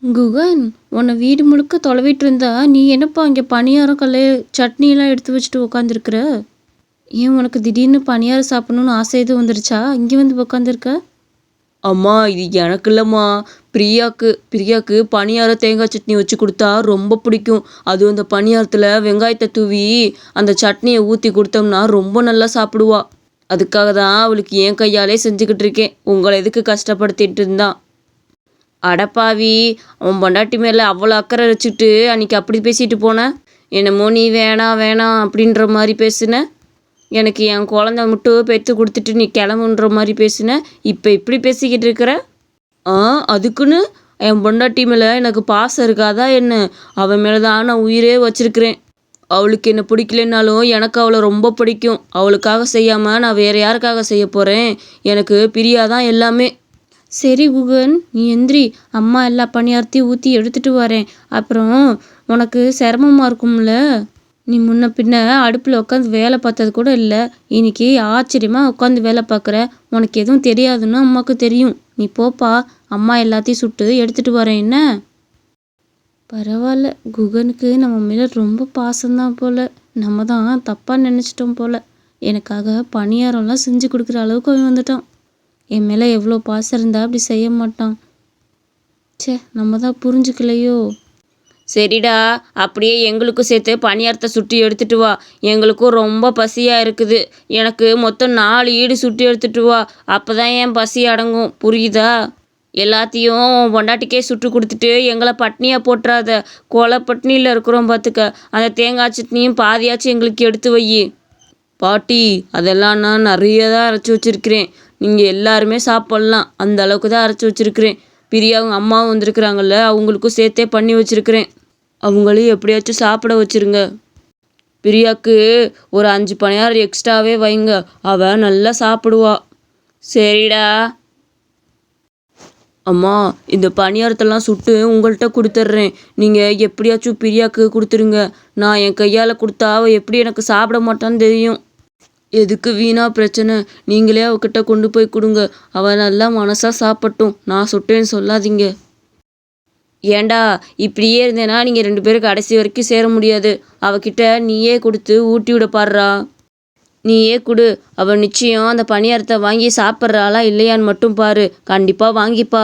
குகன், உன்னை வீடு முழுக்க தொலைவிட்டு இருந்தா நீ என்னப்பா இங்கே பணியாரம் சட்னியெல்லாம் எடுத்து வச்சுட்டு உட்காந்துருக்குற? ஏன் உனக்கு திடீர்னு பணியாரம் சாப்பிடணும்னு ஆசை எதுவும் வந்துருச்சா இங்கே வந்து உட்காந்துருக்க? அம்மா இது எனக்கு இல்லைம்மா, பிரியாக்கு பணியாரம் தேங்காய் சட்னி வச்சு கொடுத்தா ரொம்ப பிடிக்கும். அதுவும் அந்த பணியாரத்தில் வெங்காயத்தை தூவி அந்த சட்னியை ஊற்றி கொடுத்தோம்னா ரொம்ப நல்லா சாப்பிடுவா. அதுக்காக தான் அவளுக்கு என் கையாலே செஞ்சுக்கிட்டு இருக்கேன். உங்களை எதுக்கு கஷ்டப்படுத்திட்டு இருந்தான். அடப்பாவி, அவன் பொண்டாட்டி மேலே அவ்வளோ அக்கறை வச்சுட்டு அன்றைக்கி அப்படி பேசிட்டு போனேன். என்னமோ நீ வேணாம் வேணாம் அப்படின்ற மாதிரி பேசுன. எனக்கு என் குழந்தை மட்டும் பெற்று கொடுத்துட்டு நீ கிளம்புன்ற மாதிரி பேசுன. இப்போ இப்படி பேசிக்கிட்டு இருக்கிற? அதுக்குன்னு என் பொண்டாட்டி மேலே எனக்கு பாசம் இருக்காதா என்ன? அவன் மேலே தான் நான் உயிரே வச்சிருக்கிறேன். அவளுக்கு என்ன பிடிக்கலனாலும் எனக்கு அவளை ரொம்ப பிடிக்கும். அவளுக்காக செய்யாமல் நான் வேறு யாருக்காக செய்ய போகிறேன்? எனக்கு பிரியாதான் எல்லாமே. சரி குகன், நீ எந்திரி. அம்மா எல்லா பணியாரத்தையும் ஊற்றி எடுத்துகிட்டு வரேன். அப்புறம் உனக்கு சிரமமாக இருக்கும்ல. நீ முன்ன பின்ன அடுப்பில் உட்காந்து வேலை பார்த்தது கூட இல்லை. இன்னைக்கு ஆச்சரியமாக உட்காந்து வேலை பார்க்குற. உனக்கு எதுவும் தெரியாதுன்னு அம்மாவுக்கு தெரியும். நீ போப்பா, அம்மா எல்லாத்தையும் சுட்டு எடுத்துகிட்டு வரேன். என்ன? பரவாயில்ல, குகனுக்கு நம்ம மேலே ரொம்ப பாசம்தான் போல். நம்ம தான் தப்பாக நினச்சிட்டோம் போல். எனக்காக பணியாரம்லாம் செஞ்சு கொடுக்குற அளவுக்கு அவன் வந்துட்டான். என் மேலே எவ்வளோ பாசம் இருந்தால் அப்படி செய்ய மாட்டான். நம்ம தான் புரிஞ்சுக்கலையோ. சரிடா, அப்படியே எங்களுக்கும் சேர்த்து பணியாரத்தை சுட்டி எடுத்துட்டு வா. எங்களுக்கும் ரொம்ப பசியாக இருக்குது. எனக்கு மொத்தம் 4 ஈடு சுட்டி எடுத்துட்டு வா. அப்போ தான் என் பசி அடங்கும். புரியுதா? எல்லாத்தையும் பொண்டாட்டிக்கே சுட்டு கொடுத்துட்டு எங்களை பட்னியாக போட்டுறாத. கொலை பட்னியில் இருக்கிறோம் பார்த்துக்க. அந்த தேங்காய் சட்னியும் பாதியாச்சும் எங்களுக்கு எடுத்து வை. பாட்டி, அதெல்லாம் நான் நிறைய தான் அரைச்சி வச்சுருக்கிறேன். நீங்கள் எல்லாருமே சாப்பிட்லாம். அந்த அளவுக்கு தான் அரைச்சி வச்சுருக்கிறேன். பிரியாவும் அம்மாவும் வந்திருக்கிறாங்கல்ல, அவங்களுக்கும் சேர்த்தே பண்ணி வச்சுருக்கிறேன். அவங்களையும் எப்படியாச்சும் சாப்பிட வச்சுருங்க. பிரியாவுக்கு ஒரு 5 பணியாரம் எக்ஸ்ட்ராவே வைங்க. அவள் நல்லா சாப்பிடுவா. சரிடா. அம்மா, இந்த பணியாரத்தெல்லாம் சுட்டு உங்கள்கிட்ட கொடுத்துட்றேன். நீங்கள் எப்படியாச்சும் பிரியாவுக்கு கொடுத்துருங்க. நான் என் கையால் கொடுத்தா அவள் எப்படி எனக்கு சாப்பிட மாட்டான்னு தெரியும். எதுக்கு வீணா பிரச்சனை? நீங்களே அவகிட்ட கொண்டு போய் கொடுங்க. அவள் நல்லா மனசாக சாப்பிட்டும். நான் சுட்டேன்னு சொல்லாதீங்க. ஏண்டா, இப்படியே இருந்தேன்னா நீங்கள் 2 பேரும் கடைசி வரைக்கும் சேர முடியாது. அவகிட்ட நீயே கொடுத்து ஊட்டி விட பாடுறா. நீயே கொடு. அவள் நிச்சயம் அந்த பணியாரத்தை வாங்கி சாப்பிட்றாளா இல்லையான்னு மட்டும் பாரு. கண்டிப்பாக வாங்கிப்பா.